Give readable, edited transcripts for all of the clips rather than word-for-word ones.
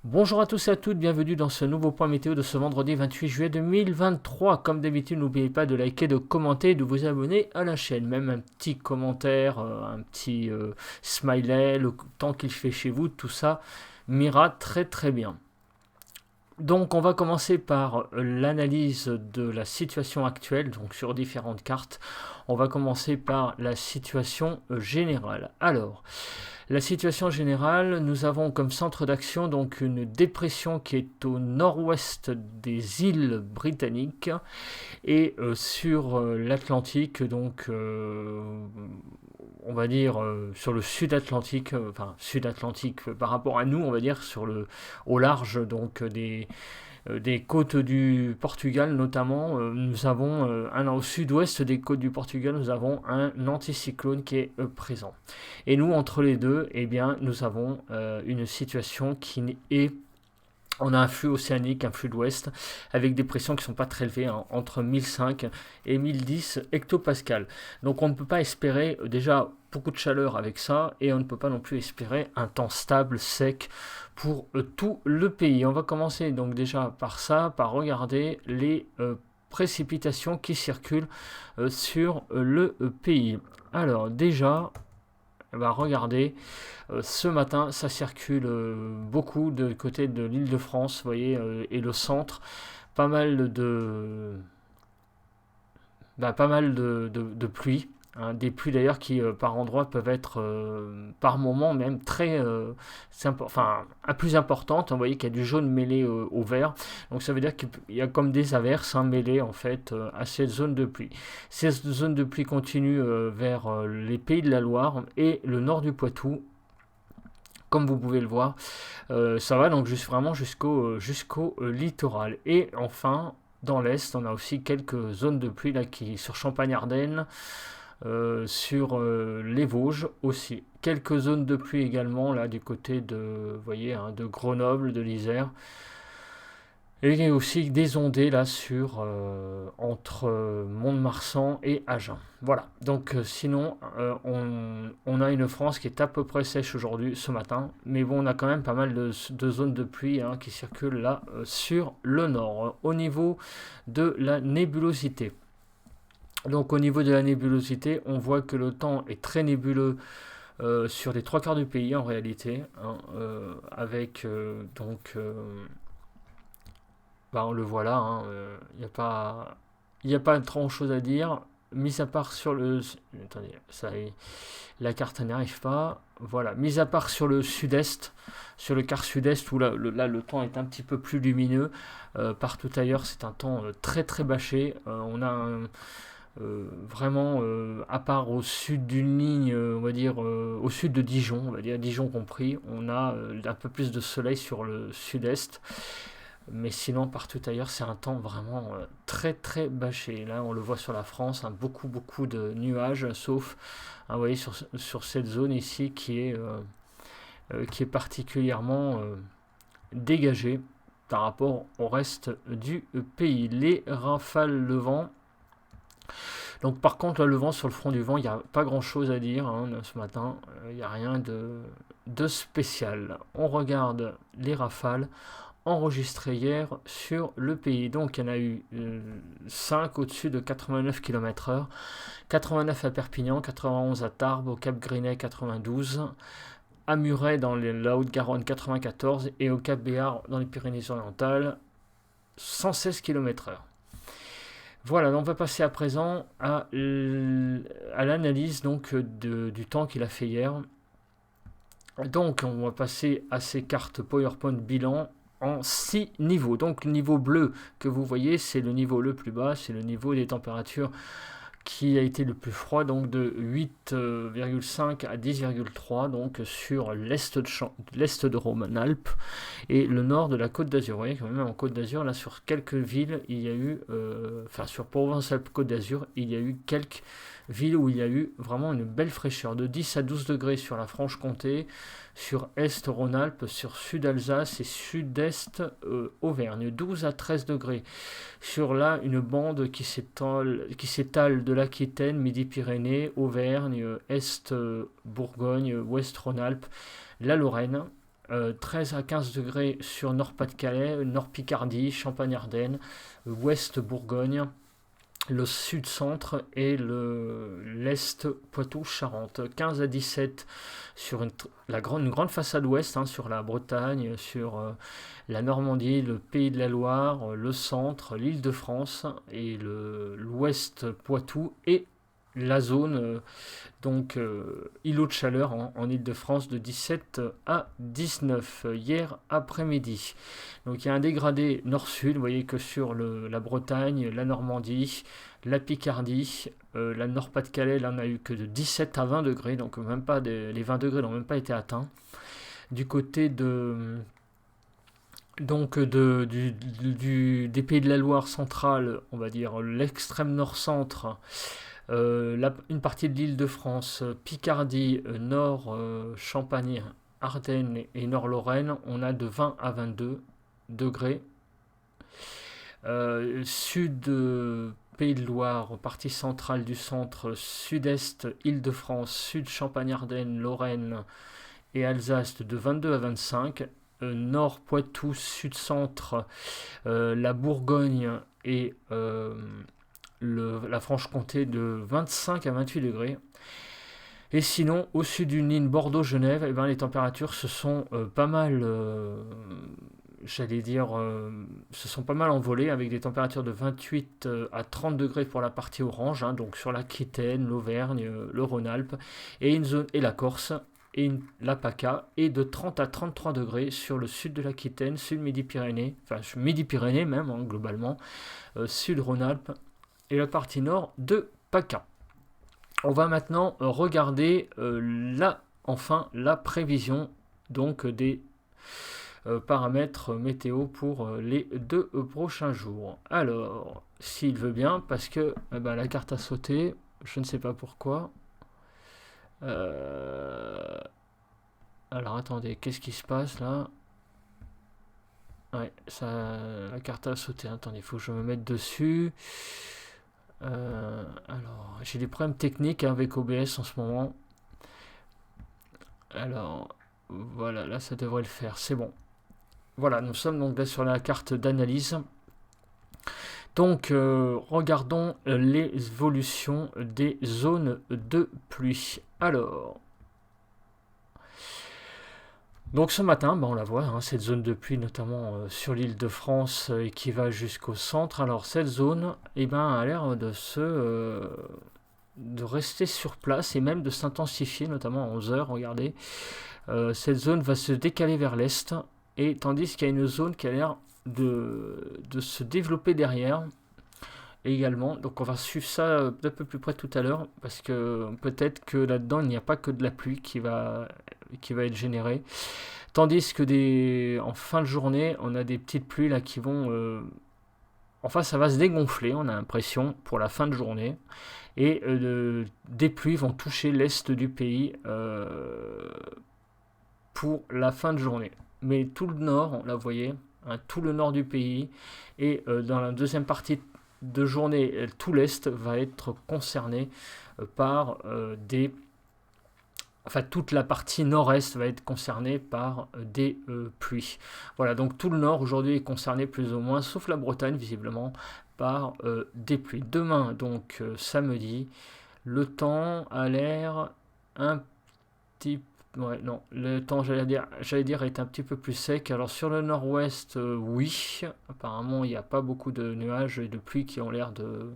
Bonjour à tous et à toutes, bienvenue dans ce nouveau point météo de ce vendredi 28 juillet 2023. Comme d'habitude, n'oubliez pas de liker, de commenter et de vous abonner à la chaîne. Même un petit commentaire, un petit smiley, le temps qu'il fait chez vous, tout ça m'ira très très bien. Donc on va commencer par l'analyse de la situation actuelle, donc sur différentes cartes. On va commencer par la situation générale. Alors, la situation générale, nous avons comme centre d'action donc une dépression qui est au nord-ouest des îles britanniques et sur l'Atlantique, donc on va dire sur le sud-Atlantique, enfin sud-Atlantique par rapport à nous, on va dire au large donc des côtes du Portugal notamment. Nous avons au sud-ouest des côtes du Portugal, nous avons un anticyclone qui est présent. Et nous, entre les deux, eh bien, nous avons une situation qui est on a un flux océanique, un flux de l'ouest, avec des pressions qui ne sont pas très élevées, hein, entre 1005 et 1010 hectopascales. Donc on ne peut pas espérer déjà beaucoup de chaleur avec ça, et on ne peut pas non plus espérer un temps stable, sec, pour tout le pays. On va commencer donc déjà par ça, par regarder les précipitations qui circulent sur le pays. Alors déjà, regardez, ce matin, ça circule beaucoup de côté de l'île de France, vous voyez, et le centre. Pas mal de pluie. Hein, des pluies d'ailleurs qui par endroits peuvent être par moment même très plus importantes. Vous voyez qu'il y a du jaune mêlé au vert, donc ça veut dire qu'il y a comme des averses mêlées en fait à cette zone de pluie. Ces zones de pluie continuent vers les pays de la Loire et le nord du Poitou, comme vous pouvez le voir. Ça va donc vraiment jusqu'au littoral. Et enfin, dans l'est, on a aussi quelques zones de pluie là sur Champagne-Ardenne, sur les Vosges aussi. Quelques zones de pluie également là du côté de, vous voyez, hein, de Grenoble, de l'Isère. Et il y a aussi des ondées là entre Mont-de-Marsan et Agen. Voilà, donc sinon on a une France qui est à peu près sèche aujourd'hui, ce matin, mais bon, on a quand même pas mal de zones de pluie hein, qui circulent là sur le nord. Au niveau de la nébulosité, donc au niveau de la nébulosité, on voit que le temps est très nébuleux sur les trois quarts du pays en réalité, hein, avec on le voit là, hein, il n'y a pas grand chose à dire, mis à part sur le... Attendez, la carte n'arrive pas. Voilà, mis à part sur le sud-est, sur le quart sud-est, où là, le temps est un petit peu plus lumineux. Partout ailleurs, c'est un temps très très bâché. On a vraiment, à part au sud d'une ligne, on va dire, au sud de Dijon, on va dire Dijon compris, on a un peu plus de soleil sur le sud-est. Mais sinon, partout ailleurs, c'est un temps vraiment très très bâché. Là, on le voit sur la France, hein, beaucoup beaucoup de nuages, sauf, hein, vous voyez, sur cette zone ici qui est particulièrement dégagée par rapport au reste du pays. Les rafales, le vent. Donc par contre, là, le vent sur le front du vent, il n'y a pas grand-chose à dire hein, ce matin. Il n'y a rien de spécial. On regarde les rafales enregistrées hier sur le pays. Donc il y en a eu 5 au-dessus de 89 km/h. 89 à Perpignan, 91 à Tarbes, au Cap Grinet 92, à Muret dans la Haute-Garonne 94 et au Cap Béar dans les Pyrénées-Orientales 116 km/h. Voilà, on va passer à présent à l'analyse donc du temps qu'il a fait hier. Donc on va passer à ces cartes PowerPoint bilan en 6 niveaux. Donc le niveau bleu que vous voyez, c'est le niveau le plus bas, c'est le niveau des températures qui a été le plus froid, donc de 8,5 à 10,3, donc sur l'est de Rhône-Alpes et le nord de la Côte d'Azur. Vous voyez quand même en Côte d'Azur, là sur quelques villes, il y a eu, sur Provence-Alpes-Côte d'Azur, il y a eu quelques villes où il y a eu vraiment une belle fraîcheur, de 10 à 12 degrés sur la Franche-Comté, sur Est Rhône-Alpes, sur Sud Alsace et Sud-Est Auvergne, 12 à 13 degrés. Sur là, une bande qui s'étale de l'Aquitaine, Midi-Pyrénées, Auvergne, Est Bourgogne, Ouest Rhône-Alpes, la Lorraine, 13 à 15 degrés sur Nord-Pas-de-Calais, Nord-Picardie, Champagne-Ardenne, Ouest Bourgogne, le sud-centre et l'est Poitou-Charentes. 15 à 17 sur une grande façade ouest, hein, sur la Bretagne, sur la Normandie, le Pays de la Loire, le centre, l'Île-de-France et l'ouest Poitou et la zone îlot de chaleur en Île-de-France de 17 à 19 hier après-midi. Donc il y a un dégradé nord-sud, vous voyez que sur la Bretagne, la Normandie, la Picardie, la Nord-Pas-de-Calais, là on a eu que de 17 à 20 degrés, donc même pas les 20 degrés n'ont même pas été atteints. Du côté des Pays de la Loire centrale, on va dire l'extrême nord-centre, une partie de l'Île-de-France, Picardie, Nord, Champagne, Ardennes et Nord-Lorraine, on a de 20 à 22 degrés. Sud, Pays de Loire, partie centrale du centre, sud-est, Île-de-France, sud, Champagne-Ardenne, Lorraine et Alsace de 22 à 25. Nord, Poitou, sud-centre, la Bourgogne et la Franche-Comté de 25 à 28 degrés. Et sinon, au sud d'une ligne Bordeaux-Genève, les températures se sont pas mal, se sont pas mal envolées, avec des températures de 28 à 30 degrés pour la partie orange, hein, donc sur l'Aquitaine, l'Auvergne, le Rhône-Alpes, et la Corse, et la PACA, et de 30 à 33 degrés sur le sud de l'Aquitaine, sud Midi-Pyrénées, enfin Midi-Pyrénées même, hein, globalement, sud Rhône-Alpes, et la partie nord de PACA. On va maintenant regarder la prévision donc des paramètres météo pour les 2 prochains jours. Alors, s'il veut bien, parce que la carte a sauté, je ne sais pas pourquoi. Alors attendez, qu'est-ce qui se passe là? Ouais, la carte a sauté. Attendez, il faut que je me mette dessus. Alors, j'ai des problèmes techniques avec OBS en ce moment. Alors, voilà, là ça devrait le faire, c'est bon. Voilà, nous sommes donc là sur la carte d'analyse. Donc, regardons l'évolution des zones de pluie. Alors, donc ce matin, on la voit, hein, cette zone de pluie, notamment sur l'île de France et qui va jusqu'au centre. Alors cette zone, a l'air de rester sur place et même de s'intensifier, notamment à 11h, regardez. Cette zone va se décaler vers l'est, et tandis qu'il y a une zone qui a l'air de se développer derrière également. Donc on va suivre ça d'un peu plus près tout à l'heure, parce que peut-être que là-dedans, il n'y a pas que de la pluie qui va être générée. Tandis que en fin de journée, on a des petites pluies là qui vont... Enfin, ça va se dégonfler, on a l'impression, pour la fin de journée. Et des pluies vont toucher l'est du pays pour la fin de journée. Mais tout le nord, là vous voyez, hein, tout le nord du pays, et dans la deuxième partie de journée, tout l'est va être concerné par toute la partie nord-est va être concernée par des pluies. Voilà, donc tout le nord aujourd'hui est concerné plus ou moins, sauf la Bretagne visiblement, par des pluies. Demain, donc samedi, le temps a l'air un petit peu... Ouais, non, le temps, j'allais dire, est un petit peu plus sec. Alors sur le nord-ouest, oui, apparemment il n'y a pas beaucoup de nuages et de pluies qui ont l'air de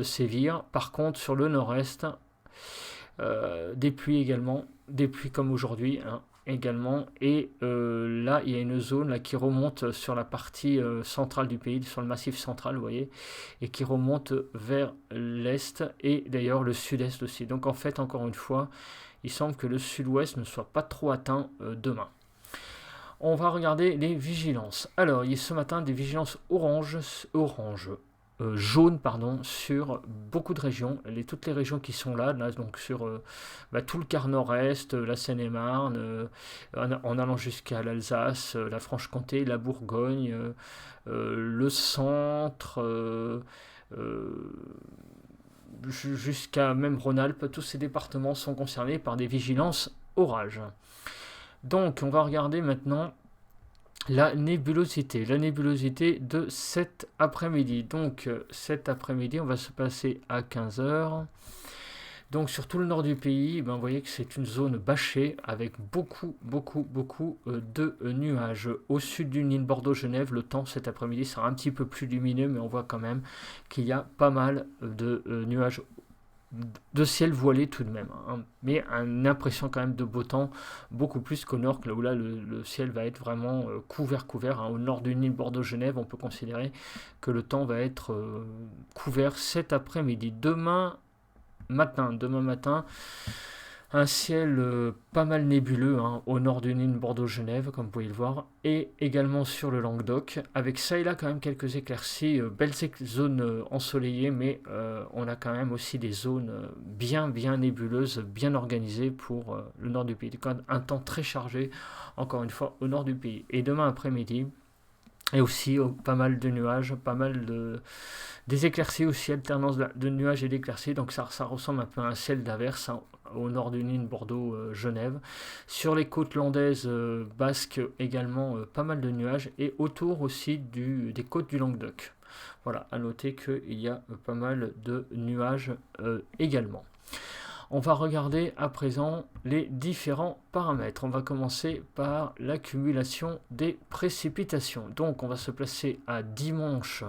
sévir. Par contre, sur le nord-est, des pluies également, des pluies comme aujourd'hui, hein, également. Et là, il y a une zone là, qui remonte sur la partie centrale du pays, sur le massif central, vous voyez, et qui remonte vers l'est et d'ailleurs le sud-est aussi. Donc en fait, encore une fois, il semble que le sud-ouest ne soit pas trop atteint demain. On va regarder les vigilances. Alors, il y a ce matin des vigilances jaunes sur beaucoup de régions, toutes les régions qui sont là donc sur tout le quart nord-est, la Seine-et-Marne, en allant jusqu'à l'Alsace, la Franche-Comté, la Bourgogne, le centre, jusqu'à même Rhône-Alpes. Tous ces départements sont concernés par des vigilances orages. Donc, on va regarder maintenant la nébulosité de cet après-midi. Donc, cet après-midi, on va se passer à 15 heures. Donc sur tout le nord du pays, vous voyez que c'est une zone bâchée avec beaucoup de nuages. Au sud d'une île Bordeaux-Genève, le temps cet après-midi sera un petit peu plus lumineux, mais on voit quand même qu'il y a pas mal de nuages, de ciel voilé tout de même. Mais une impression quand même de beau temps, beaucoup plus qu'au nord, là où le ciel va être vraiment couvert. Au nord d'une île Bordeaux-Genève, on peut considérer que le temps va être couvert cet après-midi. Demain matin, un ciel pas mal nébuleux au nord d'une île Bordeaux-Genève, comme vous pouvez le voir, et également sur le Languedoc, avec ça et là quand même quelques éclaircies, belles zones ensoleillées, mais on a quand même aussi des zones bien nébuleuses, bien organisées pour le nord du pays. Donc un temps très chargé, encore une fois, au nord du pays. Et demain après-midi, et aussi pas mal de nuages, des éclaircies aussi, alternance de nuages et d'éclaircies, donc ça ressemble un peu à un ciel d'averse au nord d'une île Bordeaux-Genève. Sur les côtes landaises basques également, pas mal de nuages, et autour aussi des côtes du Languedoc. Voilà, à noter qu'il y a pas mal de nuages également. On va regarder à présent les différents paramètres. On va commencer par l'accumulation des précipitations. Donc on va se placer à dimanche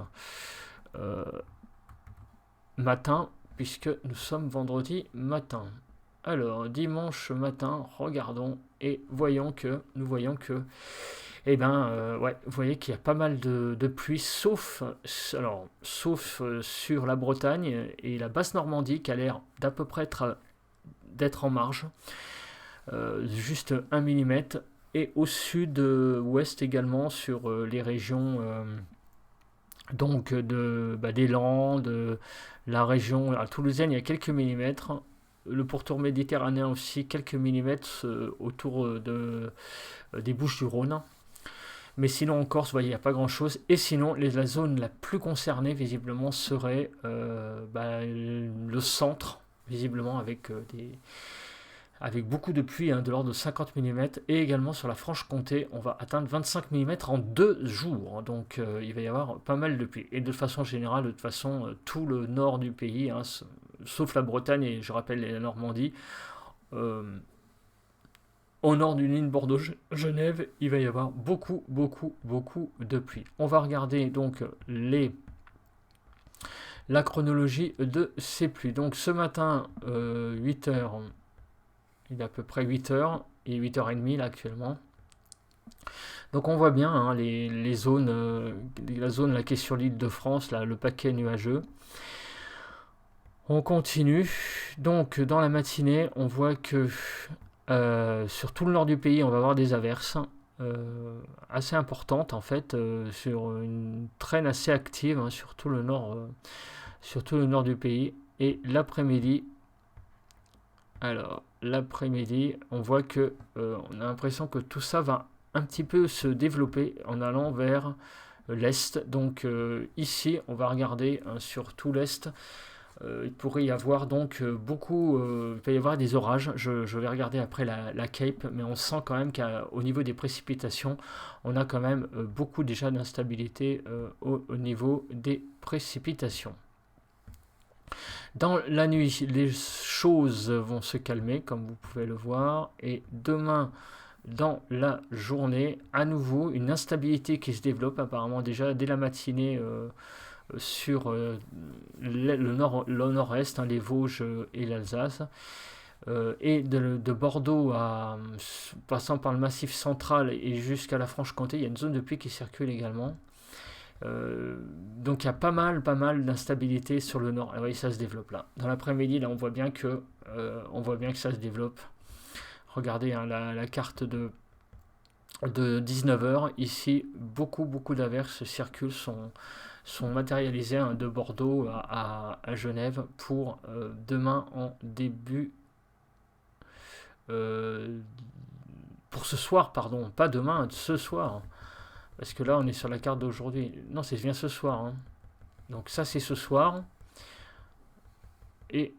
matin, puisque nous sommes vendredi matin. Alors, dimanche matin, regardons et nous voyons que, vous voyez qu'il y a pas mal de pluie, sauf sur la Bretagne et la basse Normandie, qui a l'air d'à peu près d'être en marge, juste 1 mm, et au sud-ouest également sur les régions donc des Landes, la région toulousaine, il y a quelques millimètres. Le pourtour méditerranéen aussi, quelques millimètres autour des Bouches-du-Rhône. Mais sinon en Corse, vous voyez, il n'y a pas grand-chose. Et sinon, la zone la plus concernée, visiblement, serait le centre, visiblement, avec beaucoup de pluie, de l'ordre de 50 mm, et également sur la Franche-Comté, on va atteindre 25 mm en 2 jours, donc il va y avoir pas mal de pluie. Et de façon générale, tout le nord du pays, sauf la Bretagne et je rappelle la Normandie, au nord d'une ligne Bordeaux-Genève, il va y avoir beaucoup de pluie. On va regarder donc la chronologie de ces pluies. Donc ce matin, 8h, il est à peu près 8h et 8h30 là actuellement. Donc on voit bien les zones, la zone là, qui est sur l'île de France, là, le paquet nuageux. On continue. Donc dans la matinée, on voit que sur tout le nord du pays, on va avoir des averses assez importantes en fait, sur une traîne assez active sur tout le nord du pays. Et l'après-midi, on voit que on a l'impression que tout ça va un petit peu se développer en allant vers l'est. Donc ici, on va regarder sur tout l'est. Il pourrait y avoir donc il peut y avoir des orages. Je vais regarder après la Cape, mais on sent quand même qu'au niveau des précipitations, on a quand même beaucoup déjà d'instabilité au niveau des précipitations. Dans la nuit, les choses vont se calmer, comme vous pouvez le voir, et demain, dans la journée, à nouveau, une instabilité qui se développe apparemment déjà dès la matinée sur le nord-est, les Vosges et l'Alsace, et de Bordeaux passant par le massif central et jusqu'à la Franche-Comté, il y a une zone de pluie qui circule également. Donc il y a pas mal d'instabilité sur le nord. Et ça se développe là. Dans l'après-midi, là, on voit bien que ça se développe. Regardez la carte de 19h. Ici, beaucoup d'averses circulent, sont matérialisées de Bordeaux à Genève pour demain en début. Pour ce soir, pardon, pas demain, ce soir. Parce que là, on est sur la carte d'aujourd'hui. Non, c'est bien ce soir. Donc ça, c'est ce soir. Et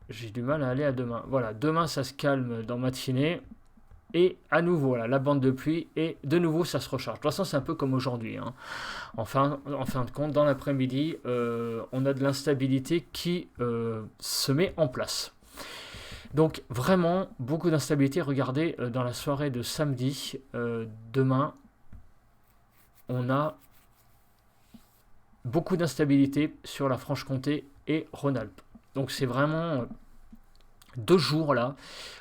j'ai du mal à aller à demain. Voilà, demain, ça se calme dans matinée. et à nouveau là, la bande de pluie, et de nouveau ça se recharge. De toute façon, c'est un peu comme aujourd'hui, hein. En fin de compte, dans l'après-midi, on a de l'instabilité qui se met en place. Donc vraiment, beaucoup d'instabilité. Regardez, dans la soirée de samedi, demain, on a beaucoup d'instabilité sur la Franche-Comté et Rhône-Alpes. Donc c'est vraiment 2 jours là,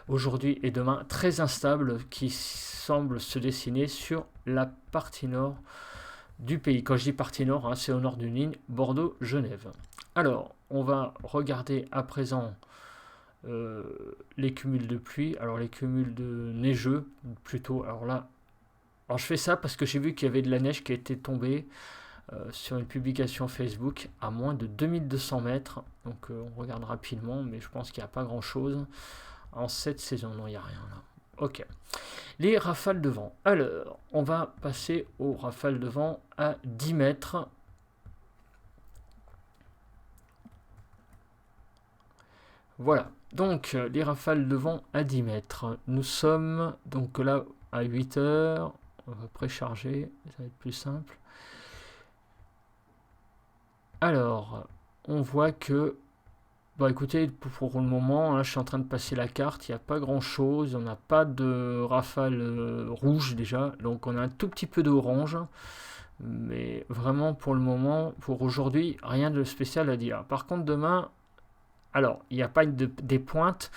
aujourd'hui et demain, très instables qui semblent se dessiner sur la partie nord du pays. Quand je dis partie nord, hein, c'est au nord d'une ligne Bordeaux-Genève. Alors, on va regarder à présent les cumuls de pluie. Alors les cumuls de neigeux, plutôt. Alors je fais ça parce que j'ai vu qu'il y avait de la neige qui était tombée sur une publication Facebook à moins de 2200 mètres. Donc on regarde rapidement, mais je pense qu'il n'y a pas grand chose en cette saison. Non, il n'y a rien là. Ok. Les rafales de vent. Alors, on va passer aux rafales de vent à 10 mètres. Voilà. Donc, les rafales de vent à 10 mètres. Nous sommes donc là à 8 heures. On va précharger, ça va être plus simple. Alors, on voit que, écoutez, pour le moment, là, je suis en train de passer la carte, il n'y a pas grand-chose, on n'a pas de rafale rouge déjà, donc on a un tout petit peu d'orange, mais vraiment pour le moment, pour aujourd'hui, rien de spécial à dire. Par contre, demain, alors, il n'y a pas des pointes,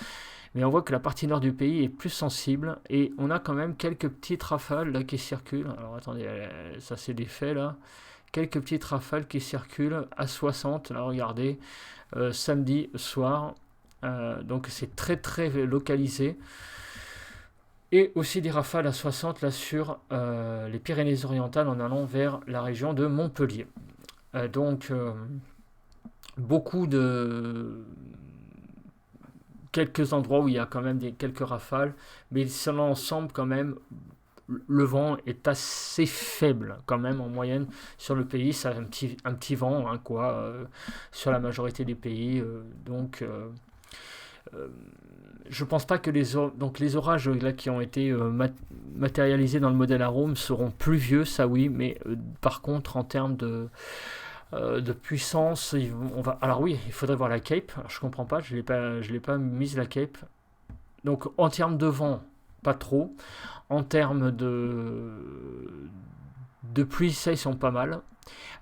mais on voit que la partie nord du pays est plus sensible, et on a quand même quelques petites rafales là qui circulent. Alors attendez, ça c'est des faits là. Quelques petites rafales qui circulent à 60, là regardez, samedi soir, donc c'est très très localisé. Et aussi des rafales à 60 là sur les Pyrénées-Orientales en allant vers la région de Montpellier. Donc beaucoup de quelques endroits où il y a quand même quelques rafales, mais sur l'ensemble quand même le vent est assez faible quand même en moyenne sur le pays. Ça a un petit vent hein, sur la majorité des pays. Donc je pense pas que les orages là, qui ont été matérialisés dans le modèle Arome seront pluvieux, ça oui, mais par contre en termes de puissance, alors oui, il faudrait voir la Cape. Alors, je comprends pas, je l'ai pas mise la Cape. Donc en termes de vent, pas trop. En termes de pluie, ça ils sont pas mal.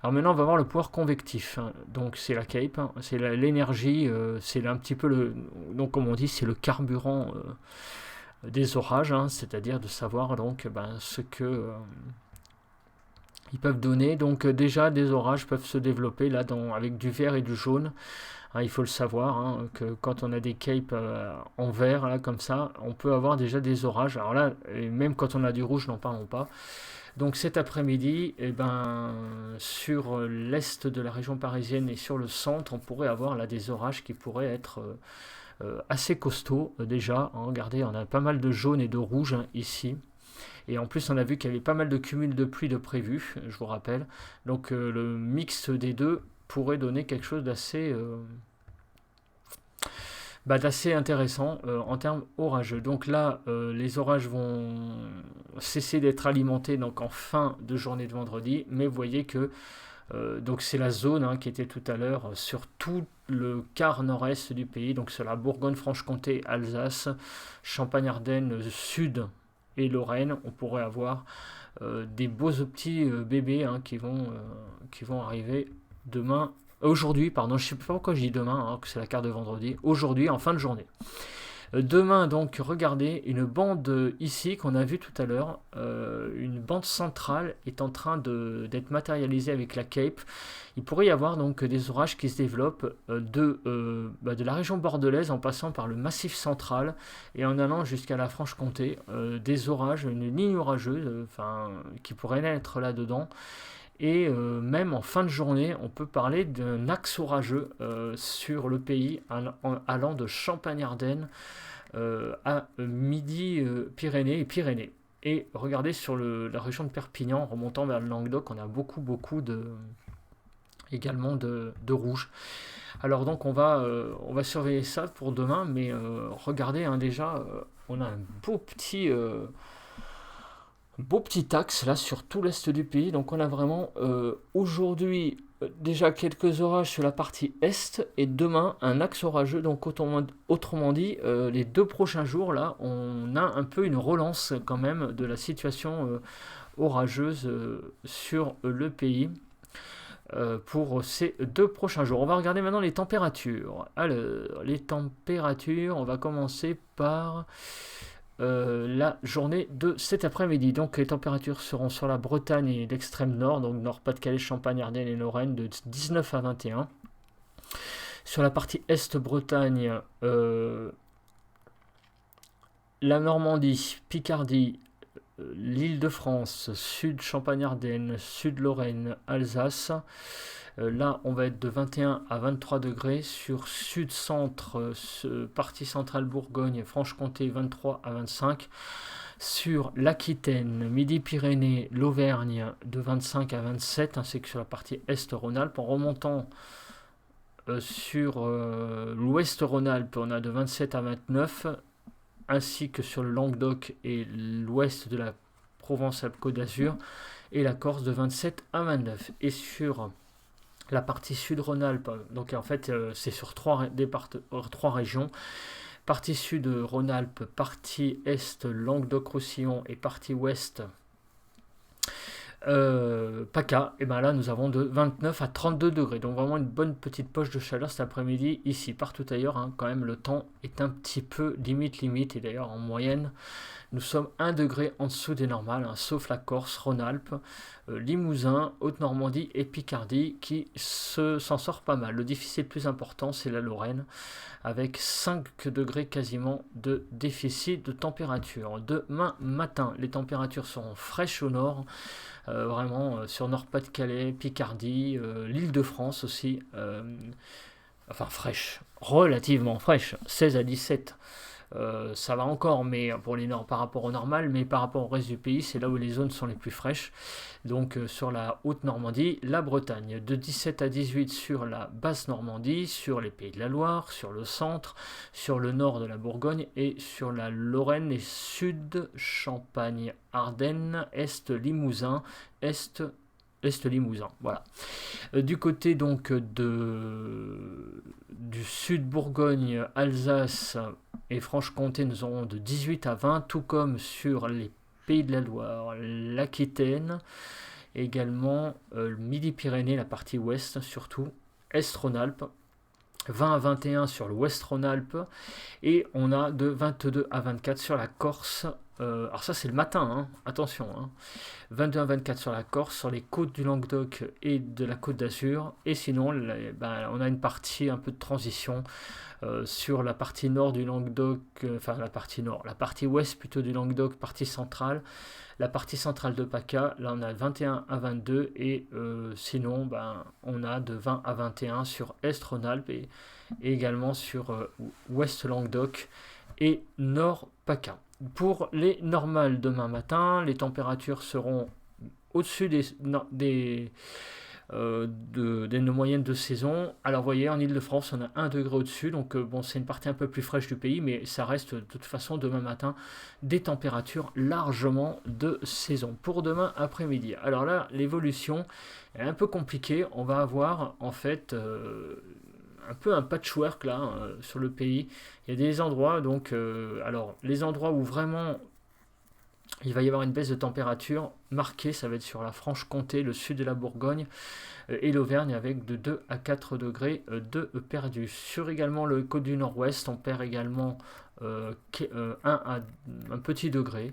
Alors maintenant on va voir le pouvoir convectif. Donc c'est la Cape, hein. C'est l'énergie, c'est un petit peu donc comme on dit, c'est le carburant des orages, hein. C'est-à-dire de savoir donc ce que ils peuvent donner. Donc déjà des orages peuvent se développer là avec du vert et du jaune. Il faut le savoir, hein, que quand on a des capes en vert, là, comme ça, on peut avoir déjà des orages. Alors là, et même quand on a du rouge, n'en parlons pas. Donc cet après-midi, sur l'est de la région parisienne et sur le centre, on pourrait avoir là des orages qui pourraient être assez costauds déjà. Hein. Regardez, on a pas mal de jaune et de rouge hein, ici. Et en plus, on a vu qu'il y avait pas mal de cumuls de pluie de prévu, je vous rappelle. Donc le mix des deux pourrait donner quelque chose d'assez intéressant en termes orageux. Donc là, les orages vont cesser d'être alimentés donc en fin de journée de vendredi, mais vous voyez que donc c'est la zone hein, qui était tout à l'heure sur tout le quart nord-est du pays, donc sur la Bourgogne-Franche-Comté, Alsace, Champagne-Ardenne, Sud et Lorraine, on pourrait avoir des beaux petits bébés hein, qui vont arriver aujourd'hui, pardon, je ne sais pas pourquoi je dis demain, hein, que c'est la carte de vendredi, aujourd'hui en fin de journée. Demain, donc, regardez, une bande ici qu'on a vue tout à l'heure, une bande centrale est en train d'être matérialisée avec la Cape. Il pourrait y avoir donc des orages qui se développent de la région bordelaise en passant par le Massif central et en allant jusqu'à la Franche-Comté. Des orages, une ligne orageuse qui pourrait naître là-dedans. Et même en fin de journée, on peut parler d'un axe orageux sur le pays allant de Champagne-Ardenne à Midi-Pyrénées et Pyrénées. Et regardez sur la région de Perpignan, remontant vers le Languedoc, on a beaucoup également de rouge. Alors donc on va surveiller ça pour demain, mais regardez, hein, déjà, on a un beau petit axe là sur tout l'est du pays. Donc on a vraiment aujourd'hui déjà quelques orages sur la partie est et demain un axe orageux. Donc autrement dit, les 2 prochains jours là, on a un peu une relance quand même de la situation orageuse sur le pays pour ces 2 prochains jours. On va regarder maintenant les températures. Alors, les températures, on va commencer par la journée de cet après-midi. Donc les températures seront sur la Bretagne et l'extrême nord, donc Nord-Pas-de-Calais, Champagne, Ardennes et Lorraine, de 19 à 21. Sur la partie est-Bretagne, la Normandie, Picardie, l'Île-de-France, Sud Champagne-Ardenne, Sud Lorraine, Alsace. Là, on va être de 21 à 23 degrés. Sur Sud-Centre, partie centrale Bourgogne, Franche-Comté, 23 à 25. Sur l'Aquitaine, Midi-Pyrénées, l'Auvergne, de 25 à 27, ainsi que sur la partie Est Rhône-Alpes. En remontant sur l'Ouest Rhône-Alpes, on a de 27 à 29, ainsi que sur le Languedoc et l'ouest de la Provence-Alpes-Côte d'Azur, et la Corse de 27 à 29. Et sur la partie sud Rhône-Alpes, donc en fait c'est sur 3 régions, partie sud Rhône-Alpes, partie est Languedoc-Roussillon et partie ouest PACA, et bien là nous avons de 29 à 32 degrés, donc vraiment une bonne petite poche de chaleur cet après-midi ici. Partout ailleurs, hein, quand même le temps est un petit peu limite, et d'ailleurs en moyenne nous sommes 1 degré en dessous des normales, hein, sauf la Corse, Rhône-Alpes, Limousin, Haute-Normandie et Picardie qui s'en sort pas mal. Le déficit le plus important c'est la Lorraine, avec 5 degrés quasiment de déficit de température. Demain matin, les températures seront fraîches au nord, vraiment sur Nord-Pas-de-Calais, Picardie, l'Île-de-France aussi, enfin fraîche, relativement fraîche, 16 à 17. Ça va encore, mais pour les nord par rapport au normal, mais par rapport au reste du pays, c'est là où les zones sont les plus fraîches. Donc sur la Haute-Normandie, la Bretagne, de 17 à 18 sur la Basse-Normandie, sur les Pays de la Loire, sur le centre, sur le nord de la Bourgogne et sur la Lorraine et sud, Champagne, Ardennes, Est, Limousin, Est Limousin, voilà. Du côté donc du sud Bourgogne, Alsace et Franche-Comté, nous aurons de 18 à 20, tout comme sur les Pays de la Loire, l'Aquitaine, également Midi-Pyrénées, la partie ouest surtout, Est-Rhône-Alpes, 20 à 21 sur l'ouest Rhône-Alpes, et on a de 22 à 24 sur la Corse. Alors ça c'est le matin, hein, attention, hein. 22 à 24 sur la Corse, sur les côtes du Languedoc et de la Côte d'Azur, et sinon on a une partie un peu de transition sur la partie nord du Languedoc, enfin la partie ouest plutôt du Languedoc, partie centrale, la partie centrale de PACA, là on a 21 à 22, et sinon on a de 20 à 21 sur Est Rhône-Alpes et également sur Ouest Languedoc et Nord PACA. Pour les normales demain matin, les températures seront au-dessus des nos moyennes de saison. Alors vous voyez, en Ile-de-France, on a 1 degré au-dessus, donc bon, c'est une partie un peu plus fraîche du pays, mais ça reste de toute façon demain matin des températures largement de saison. Pour demain après-midi, alors là, l'évolution est un peu compliquée. On va avoir en fait un peu un patchwork là sur le pays. Il y a des endroits, donc alors les endroits où vraiment il va y avoir une baisse de température marquée, ça va être sur la Franche-Comté, le sud de la Bourgogne et l'Auvergne, avec de 2 à 4 degrés de perdu. Sur également le côte du nord-ouest, on perd également un petit degré.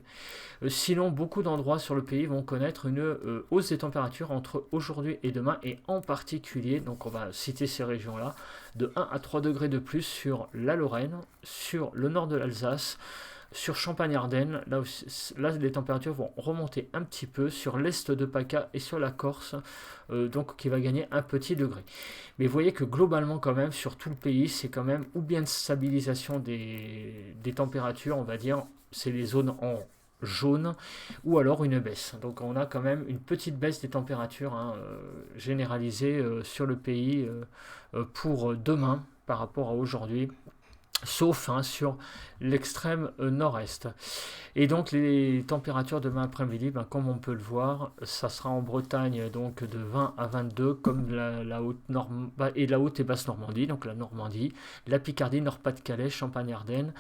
Sinon, beaucoup d'endroits sur le pays vont connaître une hausse des températures entre aujourd'hui et demain, et en particulier, donc on va citer ces régions-là, de 1 à 3 degrés de plus sur la Lorraine, sur le nord de l'Alsace, sur Champagne-Ardenne, là les températures vont remonter un petit peu sur l'est de PACA et sur la Corse, donc qui va gagner un petit degré. Mais vous voyez que globalement quand même sur tout le pays, c'est quand même ou bien une stabilisation des températures, on va dire, c'est les zones jaune, ou alors une baisse. Donc on a quand même une petite baisse des températures généralisée sur le pays pour demain par rapport à aujourd'hui, sauf sur l'extrême nord-est. Et donc les températures demain après-midi, comme on peut le voir, ça sera en Bretagne donc de 20 à 22, comme la haute et la haute et basse Normandie, donc la Normandie, la Picardie, Nord-Pas-de-Calais, Champagne-Ardenne.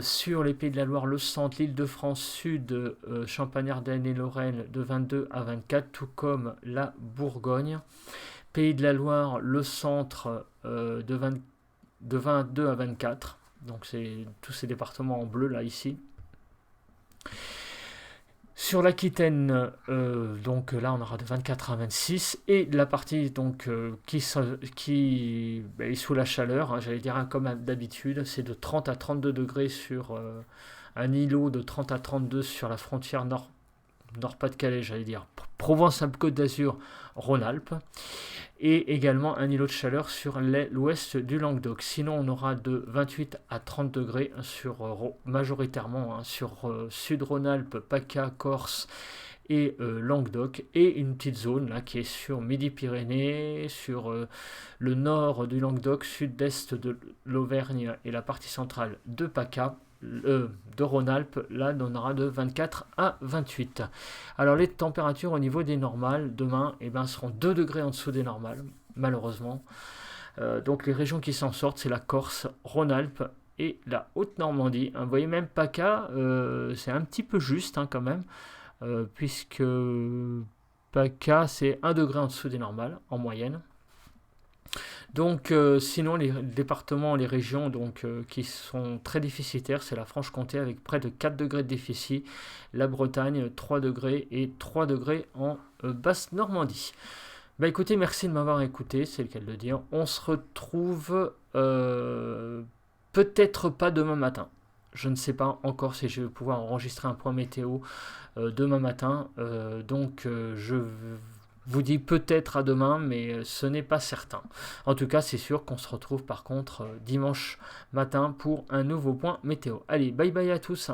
Sur les Pays de la Loire, le centre, l'Île-de-France Sud, Champagne-Ardenne et Lorraine de 22 à 24, tout comme la Bourgogne. Pays de la Loire, le centre de 22 à 24. Donc c'est tous ces départements en bleu là ici. Sur l'Aquitaine, donc là on aura de 24 à 26, et la partie donc qui est sous la chaleur, j'allais dire comme d'habitude, c'est de 30 à 32 degrés sur un îlot, de 30 à 32 sur la frontière Nord-Pas-de-Calais, j'allais dire Provence-Alpes-Côte d'Azur, Rhône-Alpes, et également un îlot de chaleur sur l'ouest du Languedoc. Sinon, on aura de 28 à 30 degrés majoritairement sur Sud Rhône-Alpes, PACA, Corse et Languedoc, et une petite zone là qui est sur Midi-Pyrénées, sur le nord du Languedoc, sud-est de l'Auvergne et la partie centrale de PACA. De Rhône-Alpes, là on aura de 24 à 28. Alors les températures au niveau des normales demain seront 2 degrés en dessous des normales, malheureusement. Donc les régions qui s'en sortent, c'est la Corse, Rhône-Alpes et la Haute-Normandie. Vous voyez, même PACA, c'est un petit peu juste quand même, puisque PACA c'est 1 degré en dessous des normales en moyenne. Donc sinon les départements, les régions qui sont très déficitaires, c'est la Franche-Comté avec près de 4 degrés de déficit, la Bretagne 3 degrés et 3 degrés en basse Normandie. Écoutez, merci de m'avoir écouté, c'est le cas de le dire. On se retrouve peut-être pas demain matin. Je ne sais pas encore si je vais pouvoir enregistrer un point météo demain matin. Donc je vous dis peut-être à demain, mais ce n'est pas certain. En tout cas, c'est sûr qu'on se retrouve par contre dimanche matin pour un nouveau point météo. Allez, bye bye à tous.